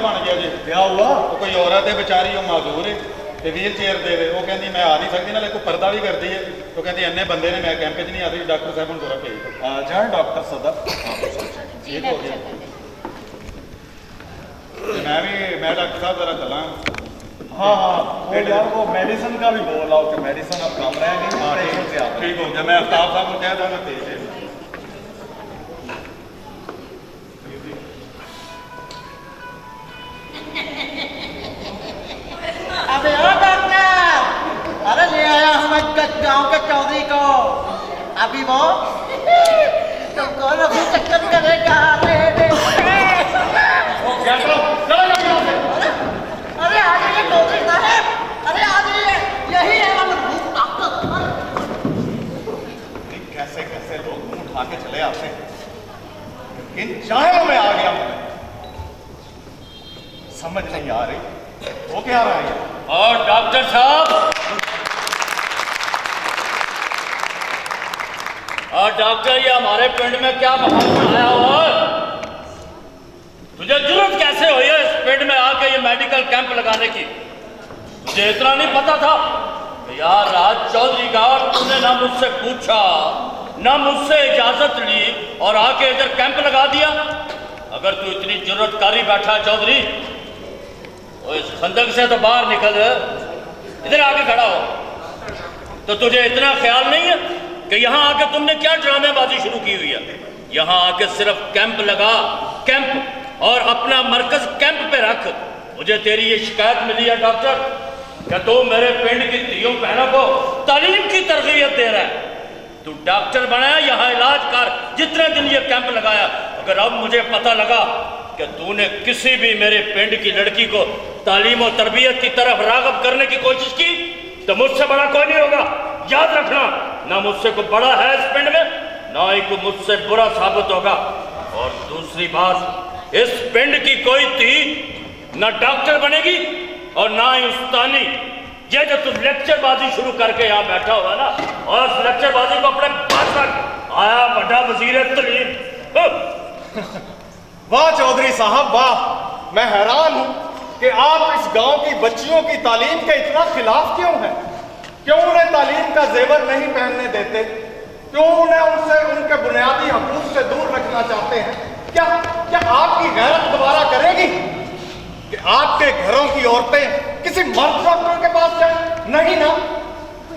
बन गया जी। क्या हुआ? वो कोई औरत है बेचारी, वो माजूर है ते व्हील चेयर दे वो कहती मैं आ नहीं सकती ना, लेकिन पर्दा भी करती है। तो कहती इन्ने बंदे ने मैं कैंप च नहीं आ सकती, डॉक्टर साहब ने पूरा भेज दो। आ जाए डॉक्टर सदर। ठीक हो गया। मैं डॉक्टर साहब जरा चला। हाँ हाँ वो यार वो मेडिसिन का भी बोल आओ कि मेडिसिन अब कम रह गई। हाँ ठीक हो गया। मैं आफ्ताब साहब को कह दूँगा तेज है। अबे ओ डॉक्टर, अरे ले आया हूँ मैं गाँव के चौधरी को। अभी वो तुमको अभी चक्कर करेगा। अरे आ जाइए चौधरी साहब, अरे आ जाइए, यही है मजबूत डॉक्टर। कैसे कैसे लोग मुंह उठा के चले आते हैं, इन चायों में आ गया मैं, समझ नहीं आ रही वो क्या रहा है। और डॉक्टर साहब, और डॉक्टर ये हमारे पिंड में क्या माहौल बनाया हुआ है? तुझे जरूरत कैसे हुई है इस पिंड में आके ये मेडिकल कैंप लगाने की? तुझे इतना नहीं पता था कि यार राज चौधरी का तूने ना मुझसे पूछा ना मुझसे इजाजत ली और आके इधर कैंप लगा दिया? अगर तू इतनी जरूरतकारी बैठा है चौधरी, तो इस खंदक से तो बाहर निकल, इधर आके खड़ा हो। तो तुझे इतना ख्याल नहीं है कि यहाँ आके तुमने क्या ड्रामेबाजी शुरू की हुई है? यहाँ आके सिर्फ कैंप लगा, कैंप, और अपना मरकज कैंप पे रख। मुझे तेरी ये शिकायत मिली है डॉक्टर कि तू मेरे पिंड की तीयों बहनों को तालीम की तरबियत दे रहा है। तू डॉक्टर बनाया, यहाँ इलाज कर, जितने दिन ये कैंप लगाया। अगर अब मुझे पता लगा कि तूने किसी भी मेरे पिंड की लड़की को तालीम और तरबियत की तरफ राग़ब करने की कोशिश की तो मुझसे बड़ा कोई नहीं होगा। याद रखना, ना मुझसे कोई बड़ा है इस पिंड में, ना ही कोई मुझसे बुरा साबित होगा। और दूसरी बात, इस पिंड की कोई थी ना डॉक्टर बनेगी और ना ही उस्तानी। ये जो तुम लेक्चरबाजी शुरू करके यहाँ बैठा हुआ ना, और उस लेक्चरबाजी को अपने पास रख। आया बड़ा वजीर तलीम। वाह चौधरी साहब वाह, मैं हैरान हूं कि आप इस गांव की बच्चियों की तालीम के इतना खिलाफ क्यों हैं? क्यों उन्हें तालीम का जेवर नहीं पहनने देते? क्यों उन्हें उनसे उनके बुनियादी हकूक से दूर रखना चाहते हैं? क्या क्या आपकी गैरत दोबारा करेगी कि आपके घरों की औरतें किसी मर्द डॉक्टर के पास जाए? नहीं ना।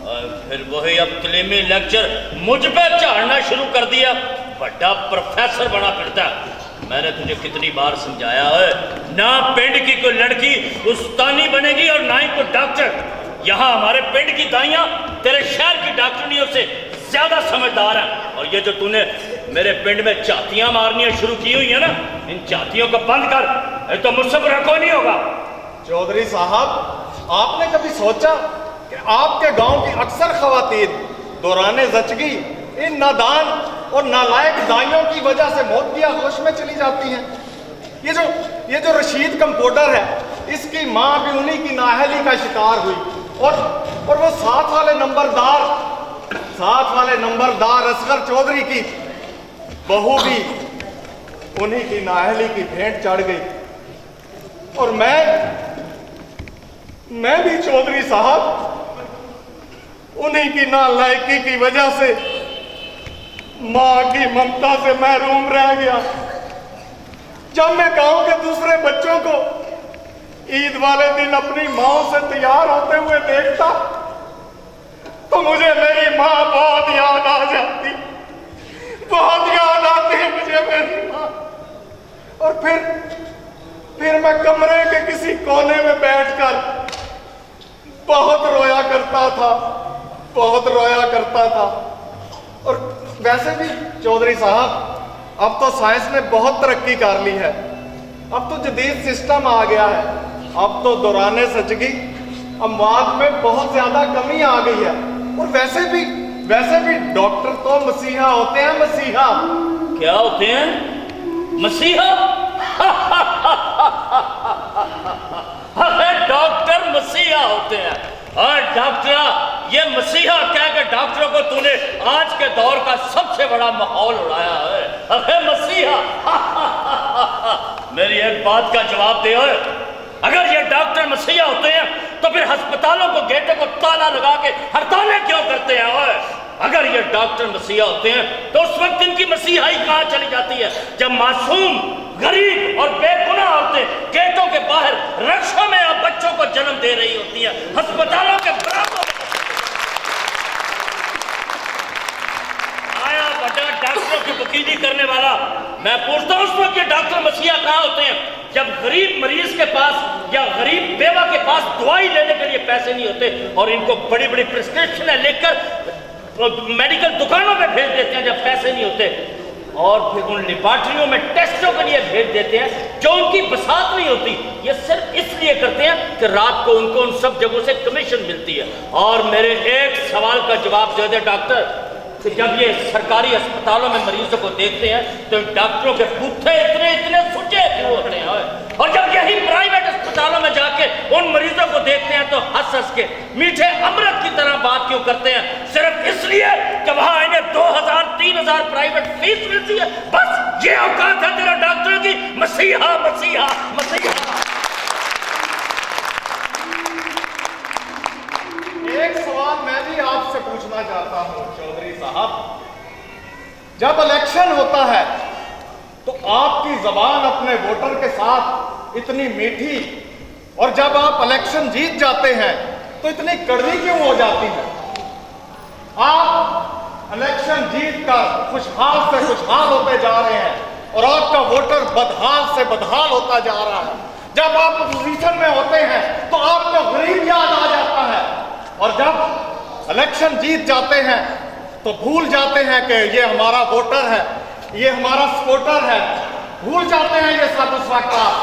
और फिर वही अब तलीमी लेक्चर मुझ पे चढ़ना शुरू कर दिया। बड़ा प्रोफेसर बना फिरता। मैंने तुझे कितनी बार समझाया है, ना पिंड की कोई लड़की उस्तानी बनेगी और ना ही कोई डॉक्टर। यहाँ हमारे पिंड की दाइयाँ तेरे शहर की डॉक्टरनियों से ज्यादा समझदार है। और ये जो तूने मेरे पिंड में चातियां मारनियां शुरू की हुई है ना, इन चातियों को बंद कर, तो मुझसे बुरा कोई नहीं होगा। चौधरी साहब, आपने कभी सोचा कि आपके गांव की अक्सर खवातीन दौराने जचगी इन नादान और नालायक दाइयों की वजह से मौत की आगोश में चली जाती हैं? ये जो रशीद कंपाउंडर है, इसकी माँ भी उन्हीं की नाअहली का शिकार हुई, और वो साथ वाले नंबरदार असगर चौधरी की बहू भी उन्हीं की नाअहली की भेंट चढ़ गई। और मैं भी चौधरी साहब उन्हीं की नालायकी की वजह से माँ की ममता से महरूम रह गया। जब मैं गांव के दूसरे बच्चों को ईद वाले दिन अपनी माँ से तैयार होते हुए देखता तो मुझे मेरी माँ बहुत याद आ जाती, बहुत याद आती है मुझे मेरी माँ। और फिर मैं कमरे के किसी कोने में बैठकर बहुत रोया करता था। और वैसे भी चौधरी साहब, अब तो साइंस ने बहुत तरक्की कर ली है, अब तो जदीद सिस्टम आ गया है, अब तो दौराने सचगी अमवात में बहुत ज्यादा कमी आ गई है। और वैसे भी डॉक्टर तो मसीहा होते हैं, मसीहा। क्या होते हैं? मसीहा? अरे डॉक्टर मसीहा होते हैं। और डॉक्टर, ये मसीहा कह के डॉक्टरों को तूने आज के दौर का सबसे बड़ा माहौल उड़ाया है। अरे मसीहा! मेरी एक बात का जवाब दे। ओए, अगर ये डॉक्टर मसीहा होते हैं तो फिर अस्पतालों को गेटों को ताला लगा के हड़तालें क्यों करते हैं? ओए, अगर ये डॉक्टर मसीहा होते हैं तो उस वक्त इनकी मसीहाई कहाँ चली जाती है, जब मासूम, गरीब और बेगुनाह औरतें गेटों के बाहर रक्षों में अब बच्चों को जन्म दे रही होती हैं, अस्पतालों के बराबर। आया बड़ा डॉक्टरों की वकीली करने वाला, मैं पूछता हूं उस वक्त ये डॉक्टर मसीहा कहाँ होते हैं, जब गरीब मरीज के पास या गरीब बेवा के पास दवाई लेने के लिए पैसे नहीं होते और इनको बड़ी बड़ी प्रिस्क्रिप्शन लेकर मेडिकल दुकानों में भेज देते हैं जब पैसे नहीं होते, और फिर उन लेबॉर्टरियों में टेस्टों के लिए भेज देते हैं जो उनकी बसात नहीं होती। ये सिर्फ इसलिए करते हैं कि रात को उनको उन सब जगहों से कमीशन मिलती है। और मेरे एक सवाल का जवाब दे दे डॉक्टर, कि जब ये सरकारी अस्पतालों में मरीजों को देखते हैं तो डॉक्टरों के बूथे इतने इतने सुचे क्यों होते हैं? और जब यही प्राइवेट अस्पतालों में जाके उन मरीजों को देखते हैं तो हंस हंस के मीठे अमृत की तरह बात क्यों करते हैं? सिर्फ इसलिए कि वहां इन्हें 2000-3000 प्राइवेट फीस मिलती है। बस ये औकात है तेरा डॉक्टर की। मसीहा मसीहा मसीहा। एक सवाल मैं भी आपसे पूछना चाहता हूं चौधरी साहब, जब इलेक्शन होता है तो आपकी जबान अपने वोटर के साथ इतनी मीठी, और जब आप इलेक्शन जीत जाते हैं तो इतनी कड़वी क्यों हो जाती है? आप इलेक्शन जीत कर खुशहाल से खुशहाल होते जा रहे हैं और आपका वोटर बदहाल से बदहाल होता जा रहा है। जब आप अपोजिशन में होते हैं तो आपको गरीब याद आ जाता है, और जब इलेक्शन जीत जाते हैं तो भूल जाते हैं कि ये हमारा वोटर है, ये हमारा सपोर्टर है, भूल जाते हैं ये सब उस वक्त आप।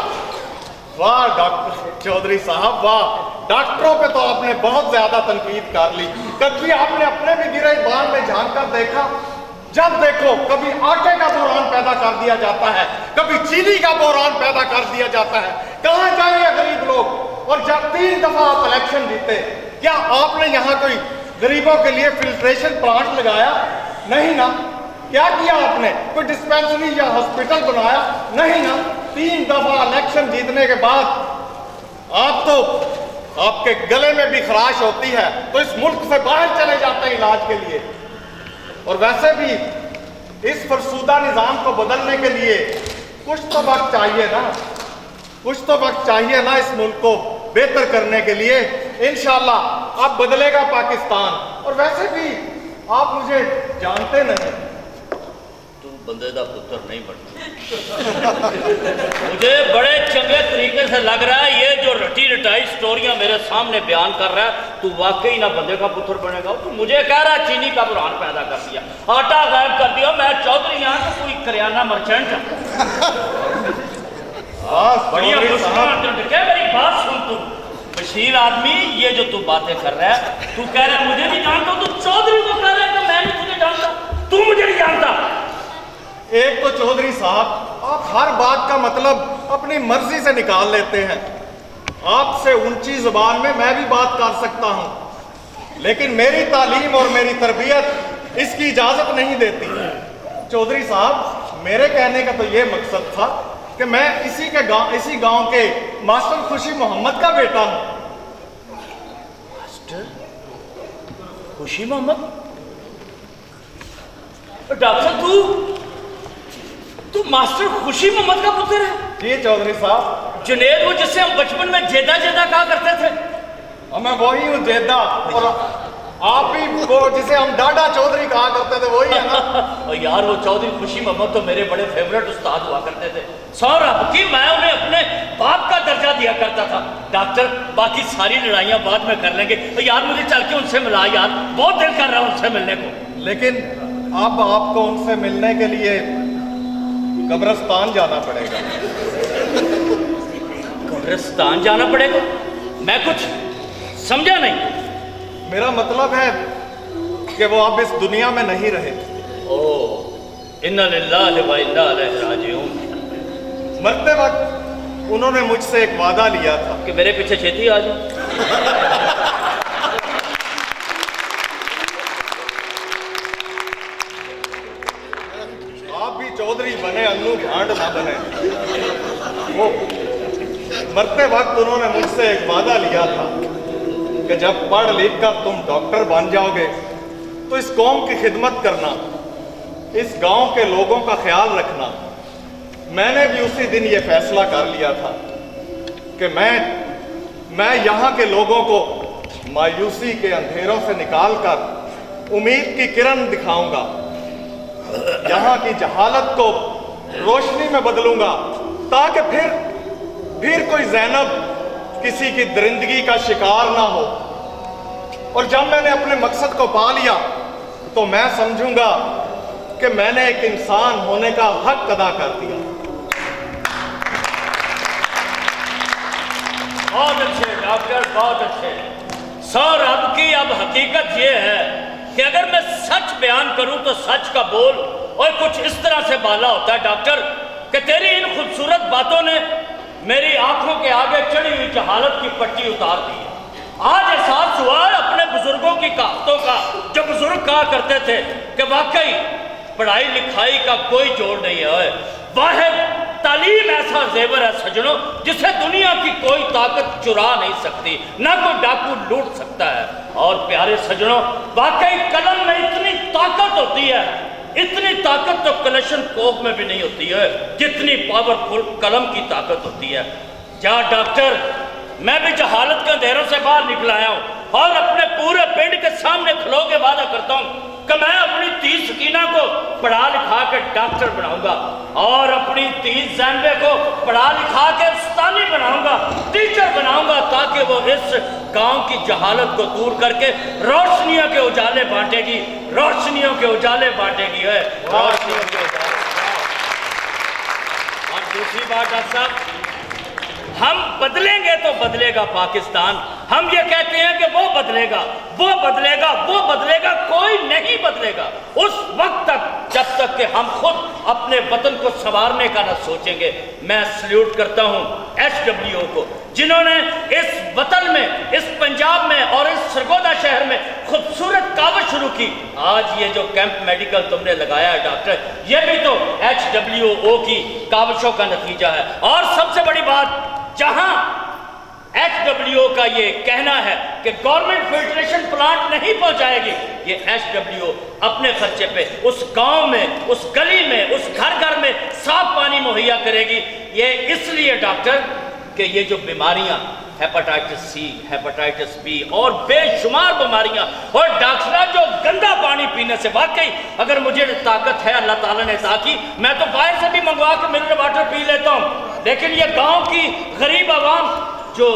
वाह डॉक्टर चौधरी साहब, वाह, डॉक्टरों पे तो आपने बहुत ज्यादा तनकीद कर ली। कभी आपने अपने भी गिरे बान में झांक कर देखा? जब देखो कभी आटे का बहरान पैदा कर दिया जाता है, कभी चीनी का बहरान पैदा कर दिया जाता है। कहां जाएंगे गरीब लोग? और जब 3 दफा आप इलेक्शन जीते, क्या आपने यहाँ कोई गरीबों के लिए फिल्ट्रेशन प्लांट लगाया? नहीं ना। क्या किया आपने? कोई डिस्पेंसरी या हॉस्पिटल बनाया? नहीं ना। 3 दफा इलेक्शन जीतने के बाद आप तो, आपके गले में भी खराश होती है तो इस मुल्क से बाहर चले जाते हैं इलाज के लिए। और वैसे भी इस फरसूदा निजाम को बदलने के लिए कुछ तो वक्त चाहिए ना, कुछ तो वक्त चाहिए ना इस मुल्क को बेहतर करने के लिए। इंशाअल्लाह अब बदलेगा पाकिस्तान। और वैसे भी आप मुझे जानते नहीं, तू बंदे का पुत्र नहीं बनता। मुझे बड़े चंगे तरीके से लग रहा है ये जो रटी रटाई स्टोरियां मेरे सामने बयान कर रहा है, तू वाकई ना बंदे का पुत्र बनेगा। तू मुझे कह रहा है चीनी का बुरहान पैदा कर दिया, आटा गायब कर दिया, मैं चौधरी यहाँ तो कोई करियाना मर्चेंट। बढ़िया मेरी बात सुन, तू बशीर आदमी, ये जो तू बातें कर रहा है, तू कह रहा है मुझे भी जानता हूं, तू चौधरी को कह रहा है कि मैं नहीं तुझे जानता, तू मुझे नहीं जानता। एक तो चौधरी साहब आप हर बात का मतलब अपनी मर्जी से निकाल लेते हैं। आपसे ऊंची जुबान में मैं भी बात कर सकता हूं, लेकिन मेरी तालीम और मेरी तरबियत इसकी इजाजत नहीं देती। चौधरी साहब मेरे कहने का तो ये मकसद था कि मैं इसी गांव के मास्टर खुशी मोहम्मद का बेटा हूं। मास्टर खुशी मोहम्मद? डॉक्टर तू मास्टर खुशी मोहम्मद का पुत्र है? जी चौधरी साहब। जुनेद, वो जिससे हम बचपन में जेदा जेदा कहा करते थे? और मैं वही हूँ जेदा, और आप भी वो जिसे हम डाडा चौधरी कहा करते थे वही है ना? और यार वो चौधरी खुशी मोहम्मद तो मेरे बड़े फेवरेट उस्ताद हुआ करते थे। सौ रब की मैं उन्हें अपने बाप का दर्जा दिया करता था। डॉक्टर बाकी सारी लड़ाइयाँ बाद में कर लेंगे, तो यार मुझे चल के उनसे मिला यार, बहुत दिल कर रहा है उनसे मिलने को। लेकिन अब आपको उनसे मिलने के लिए कब्रिस्तान जाना पड़ेगा। कब्रिस्तान जाना पड़ेगा? मैं कुछ समझा नहीं। मेरा मतलब है कि वो अब इस दुनिया में नहीं रहे। ओह, इन्ना लिल्लाहि व इन्ना इलैहि राजिऊन। मरते वक्त उन्होंने मुझसे एक वादा लिया था कि मेरे पीछे छेती आ जाओ। आप भी चौधरी बने, अन्नू भांड ना बने। वो मरते वक्त उन्होंने मुझसे एक वादा लिया था कि जब पढ़ लिख कर तुम डॉक्टर बन जाओगे तो इस कौम की खिदमत करना, इस गांव के लोगों का ख्याल रखना। मैंने भी उसी दिन ये फैसला कर लिया था कि मैं यहाँ के लोगों को मायूसी के अंधेरों से निकालकर उम्मीद की किरण दिखाऊंगा, यहाँ की जहालत को रोशनी में बदलूंगा, ताकि फिर कोई ज़ैनब किसी की दरिंदगी का शिकार ना हो। और जब मैंने अपने मकसद को पा लिया तो मैं समझूंगा कि मैंने एक इंसान होने का हक अदा कर दिया। बहुत अच्छे डॉक्टर, बहुत अच्छे। सर अब की अब हकीकत ये है कि अगर मैं सच बयान करूं तो सच का बोल और कुछ इस तरह से बाला होता है डॉक्टर कि तेरी इन खूबसूरत बातों ने मेरी आंखों के आगे चढ़ी हुई जहालत की पट्टी उतार दी है। आज एहसास हुआ अपने बुजुर्गों की कहावतों का, जो बुजुर्ग कहा करते थे कि वाकई पढ़ाई लिखाई का कोई जोड़ नहीं है, वाहिद तालीम ऐसा जेवर है सजनों जिसे दुनिया की कोई ताकत चुरा नहीं सकती, ना कोई डाकू लूट सकता है। और प्यारे सजनों, वाकई कलम में इतनी ताकत होती है, इतनी ताकत तो कलेक्शन कोक में भी नहीं होती है जितनी पावरफुल कलम की ताकत होती है। जा डॉक्टर, मैं भी जहालत के अंधेरों से बाहर निकल आया हूं और अपने पूरे पिंड के सामने खलो के वादा करता हूं कि मैं अपनी 30 सकीना को पढ़ा लिखा के डॉक्टर बनाऊंगा और अपनी 30 जैनबे को पढ़ा लिखा के उस्तानी बनाऊंगा, टीचर बनाऊंगा, ताकि वो इस गांव की जहालत को दूर करके रोशनियों के उजाले बांटेगी, रोशनियों के उजाले बांटेगी है, रोशनियों के उजाले। और दूसरी बात डॉक्टर साहब, हम बदलेंगे तो बदलेगा पाकिस्तान। हम ये कहते हैं कि वो बदलेगा, वो बदलेगा, वो बदलेगा, कोई नहीं बदलेगा उस वक्त तक जब तक कि हम खुद अपने वतन को संवारने का न सोचेंगे। मैं सल्यूट करता हूं HWO को, जिन्होंने इस वतन में, इस पंजाब में और इस सरगोदा शहर में खूबसूरत कावश शुरू की। आज ये जो कैंप मेडिकल तुमने लगाया है डॉक्टर, ये भी तो HWO की कावशों का नतीजा है। और सबसे बड़ी बात, जहां HWO का ये कहना है कि गवर्नमेंट फिल्ट्रेशन प्लांट नहीं पहुंचाएगी, ये HWO अपने खर्चे पे उस गांव में, उस गली में, उस घर घर में साफ पानी मुहैया करेगी। ये इसलिए डॉक्टर कि ये जो बीमारियां, हेपेटाइटिस C, हेपेटाइटिस B और बेशुमार बीमारियां, और डॉक्टर जो गंदा पानी पीने से, वाकई अगर मुझे ताकत है अल्लाह ताला ने अता की, मैं तो बाहर से भी मंगवा के मिनरल वाटर पी लेता हूं। लेकिन ये गांव की गरीब आवाम जो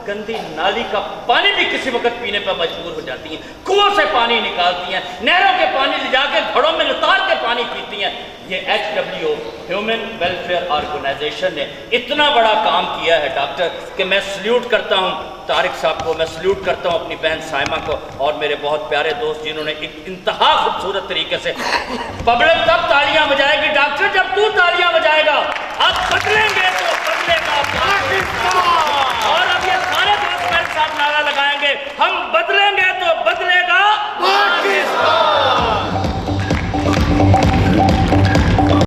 गंदी नाली का पानी भी किसी वक्त पीने पर मजबूर हो जाती हैं, कुओं से पानी निकालती हैं, नहरों के पानी ले जाके घड़ों में उतार के पानी पीती हैं, ये HWO ह्यूमन वेलफेयर ऑर्गेनाइजेशन ने इतना बड़ा काम किया है डॉक्टर कि मैं सल्यूट करता हूं तारिक साहब को, मैं सल्यूट करता हूं अपनी बहन साइमा को और मेरे बहुत प्यारे दोस्त जिन्होंने एक इंतहा खूबसूरत तरीके से। पब्लिक तब तालियां बजाएगी डॉक्टर जब तू तालियां बजाएगा। अब बदलेंगे